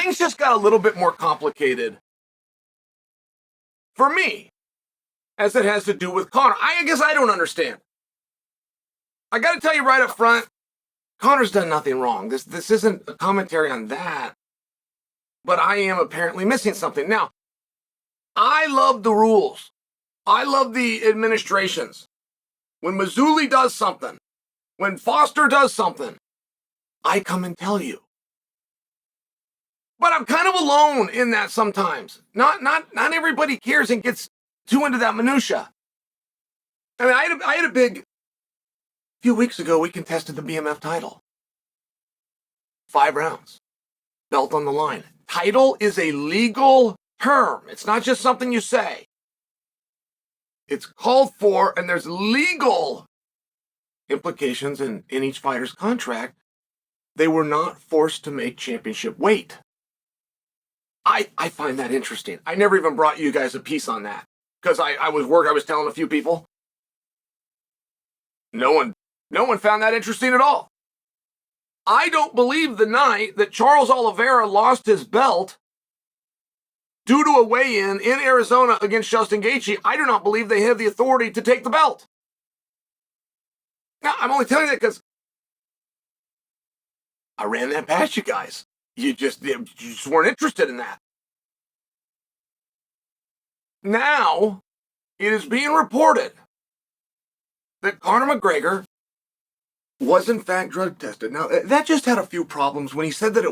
things just got a little bit more complicated for me, as it has to do with Conor. I guess I don't understand. I got to tell you right up front, Conor's done nothing wrong. This isn't a commentary on that, but I am apparently missing something. Now, I love the rules. I love the administrations. When Mazzulli does something, when Foster does something, I come and tell you. But I'm kind of alone in that sometimes. Not everybody cares and gets too into that minutia. I mean, I had a big few weeks ago. We contested the BMF title, 5 rounds, belt on the line. Title is a legal term. It's not just something you say. It's called for, and there's legal implications in each fighter's contract. They were not forced to make championship weight. I find that interesting. I never even brought you guys a piece on that because I was telling a few people. No one found that interesting at all. I don't believe the night that Charles Oliveira lost his belt due to a weigh-in in Arizona against Justin Gaethje, I do not believe they have the authority to take the belt. Now, I'm only telling you that because I ran that past you guys. You just weren't interested in that. Now, it is being reported that Conor McGregor was in fact drug tested. Now, that just had a few problems. When he said that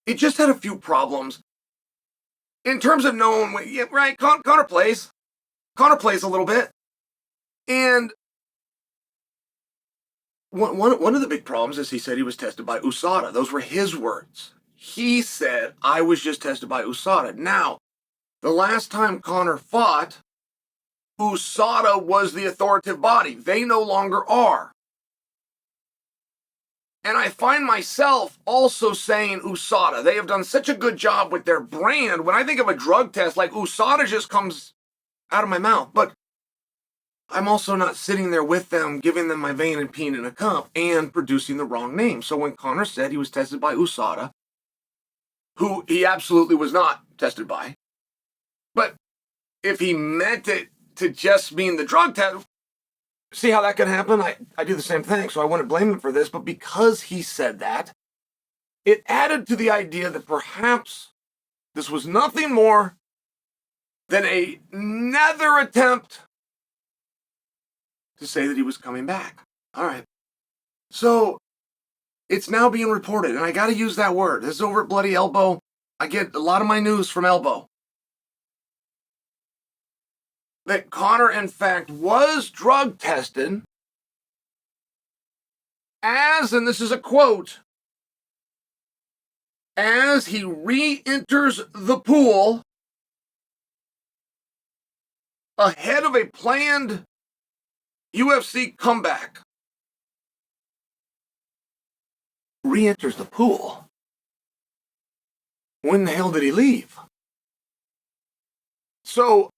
it just had a few problems. In terms of knowing, yeah, right, Conor plays. Conor plays a little bit. And one of the big problems is he said he was tested by USADA. Those were his words. He said, I was just tested by USADA. Now, the last time Conor fought, USADA was the authoritative body. They no longer are. And I find myself also saying USADA. They have done such a good job with their brand. When I think of a drug test, like USADA just comes out of my mouth. But I'm also not sitting there with them, giving them my vein and peen in a cup and producing the wrong name. So when Conor said he was tested by USADA, who he absolutely was not tested by, but if he meant it to just mean the drug test, see how that can happen? I do the same thing, so I wouldn't blame him for this. But because he said that, it added to the idea that perhaps this was nothing more than another attempt to say that he was coming back. All right. So it's now being reported, and I got to use that word. This is over at Bloody Elbow. I get a lot of my news from Elbow. That Conor, in fact, was drug tested as, and this is a quote, as he re-enters the pool ahead of a planned UFC comeback. Re-enters the pool? When the hell did he leave? So,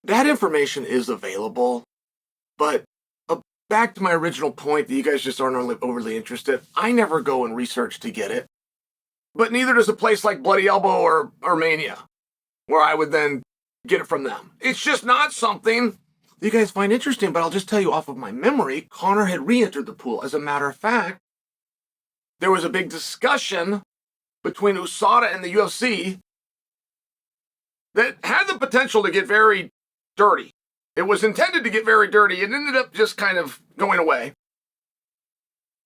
that information is available, but back to my original point that you guys just aren't overly interested. I never go and research to get it, but neither does a place like Bloody Elbow or Mania, where I would then get it from them. It's just not something you guys find interesting, but I'll just tell you off of my memory, Conor had re-entered the pool. As a matter of fact, there was a big discussion between USADA and the UFC that had the potential to get very dirty. It was intended to get very dirty. It ended up just kind of going away.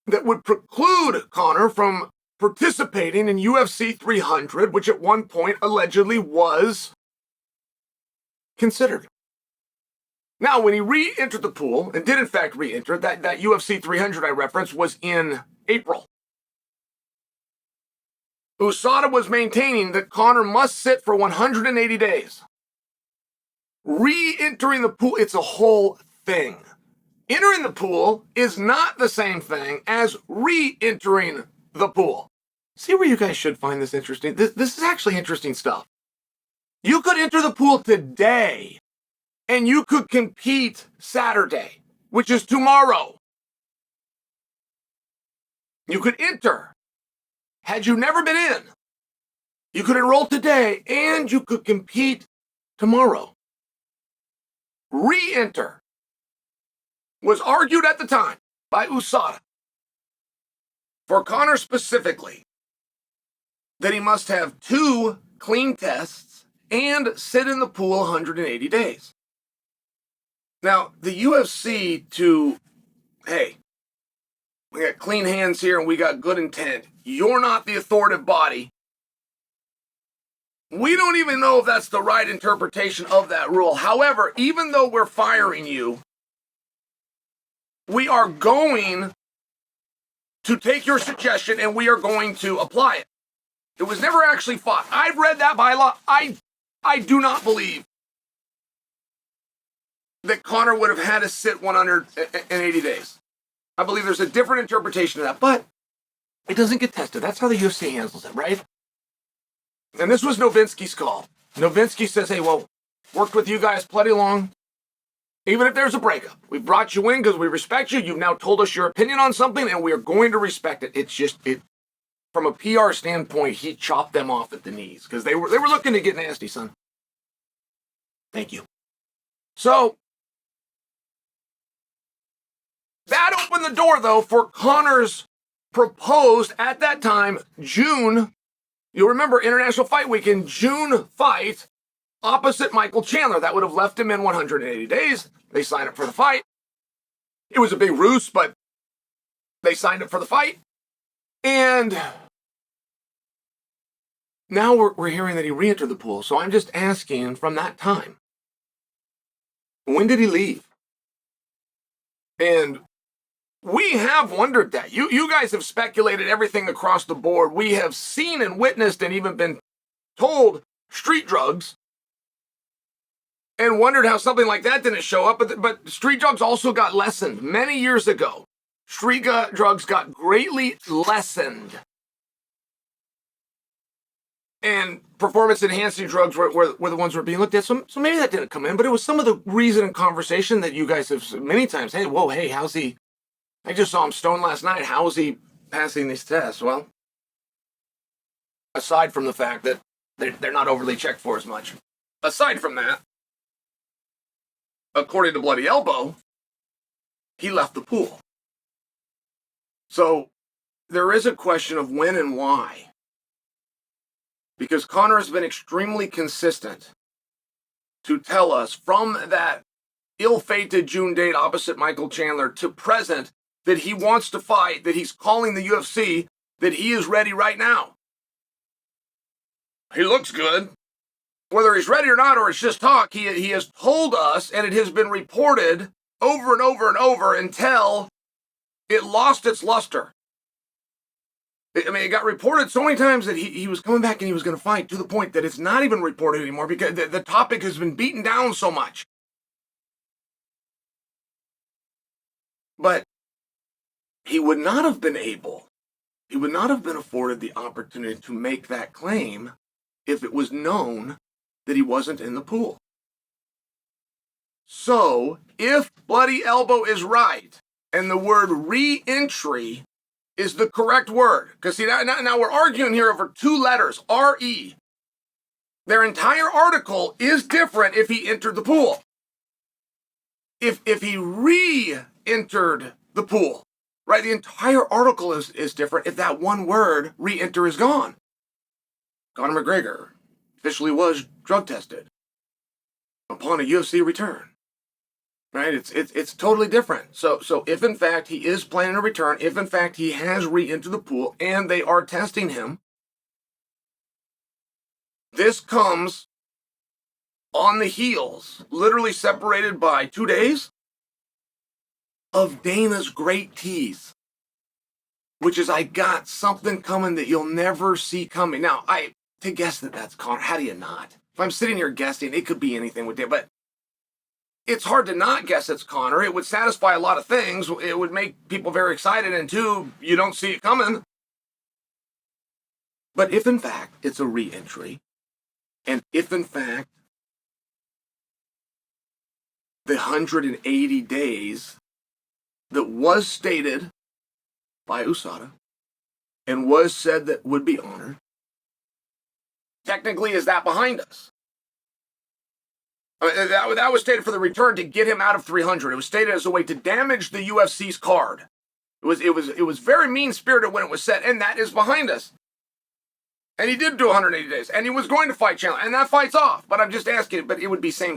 That would preclude Conor from participating in UFC 300, which at one point allegedly was considered. Now, when he re-entered the pool, and did in fact re-enter, that UFC 300 I referenced was in April. USADA was maintaining that Conor must sit for 180 days. Re-entering the pool, it's a whole thing. Entering the pool is not the same thing as re-entering the pool. See where you guys should find this interesting? This is actually interesting stuff. You could enter the pool today, and you could compete Saturday, which is tomorrow. You could enter. Had you never been in, You could enroll today and you could compete tomorrow. Re-enter was argued at the time by USADA for Conor specifically that he must have 2 clean tests and sit in the pool 180 days. Now, the UFC hey, we got clean hands here and we got good intent. You're not the authoritative body. We don't even know if that's the right interpretation of that rule. However, even though we're firing you, we are going to take your suggestion and we are going to apply it. It was never actually fought. I've read that bylaw. I do not believe that Conor would have had to sit 180 days. I believe there's a different interpretation of that, but it doesn't get tested. That's how the UFC handles it, right? And this was Novinsky's call. Novinsky says, hey, well, worked with you guys plenty long. Even if there's a breakup, we brought you in because we respect you. You've now told us your opinion on something, and we are going to respect it. It's just, from a PR standpoint, he chopped them off at the knees because they were looking to get nasty, son. Thank you. So, that opened the door, though, for Conor's proposed, at that time, June, you'll remember International Fight Weekend, June fight opposite Michael Chandler. That would have left him in 180 days. They signed up for the fight. It was a big ruse, but they signed up for the fight. And now we're hearing that he re-entered the pool. So I'm just asking, from that time, when did he leave? And we have wondered that. You guys have speculated everything across the board. We have seen and witnessed and even been told street drugs and wondered how something like that didn't show up. But street drugs also got lessened many years ago. Street drugs got greatly lessened. And performance-enhancing drugs were the ones that were being looked at. So maybe that didn't come in, but it was some of the reason and conversation that you guys have many times. Hey, how's he? I just saw him stoned last night. How is he passing these tests? Well, aside from the fact that they're not overly checked for as much. Aside from that, according to Bloody Elbow, he left the pool. So there is a question of when and why. Because Conor has been extremely consistent to tell us from that ill-fated June date opposite Michael Chandler to present that he wants to fight, that he's calling the UFC, that he is ready right now. He looks good. Whether he's ready or not, or it's just talk, he has told us, and it has been reported over and over and over until it lost its luster. I mean, it got reported so many times that he was coming back and he was going to fight, to the point that it's not even reported anymore because the topic has been beaten down so much. But he would not have been afforded the opportunity to make that claim if it was known that he wasn't in the pool. So, if Bloody Elbow is right, and the word re-entry is the correct word, because see, now we're arguing here over 2 letters, R-E. Their entire article is different if he entered the pool. If he re-entered the pool, right, the entire article is different if that one word, re-enter, is gone. Conor McGregor officially was drug tested upon a UFC return. Right? It's totally different. So if in fact he is planning a return, if in fact he has re-entered the pool and they are testing him, this comes on the heels, literally separated by 2 days, of Dana's great tease, which is, I got something coming that you'll never see coming. Now, to guess that that's Conor, how do you not? If I'm sitting here guessing, it could be anything with Dana, but it's hard to not guess it's Conor. It would satisfy a lot of things. It would make people very excited, and 2, you don't see it coming. But if in fact it's a re-entry, and if in fact the 180 days that was stated by USADA and was said that would be honored, technically, is that behind us? That was stated for the return to get him out of 300. It was stated as a way to damage the UFC's card. It was very mean-spirited when it was said, and that is behind us. And he did do 180 days, and he was going to fight Chandler, and that fight's off. But I'm just asking, but it would be same.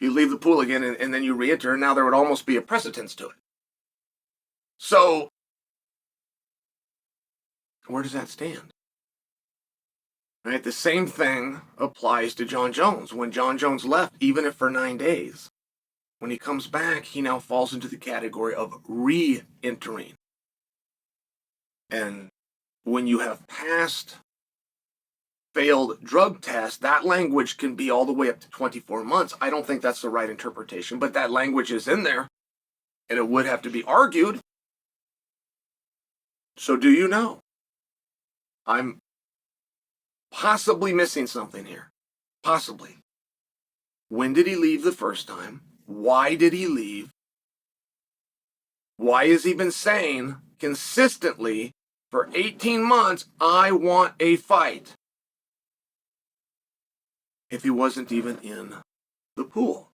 You leave the pool again, and then you re-enter, and now there would almost be a precedence to it. So, where does that stand? Right? The same thing applies to Jon Jones. When Jon Jones left, even if for 9 days, when he comes back, he now falls into the category of re-entering. And when you have passed failed drug tests, that language can be all the way up to 24 months. I don't think that's the right interpretation, but that language is in there, and it would have to be argued. So do you know? I'm possibly missing something here. Possibly. When did he leave the first time? Why did he leave? Why has he been saying consistently for 18 months, I want a fight, if he wasn't even in the pool?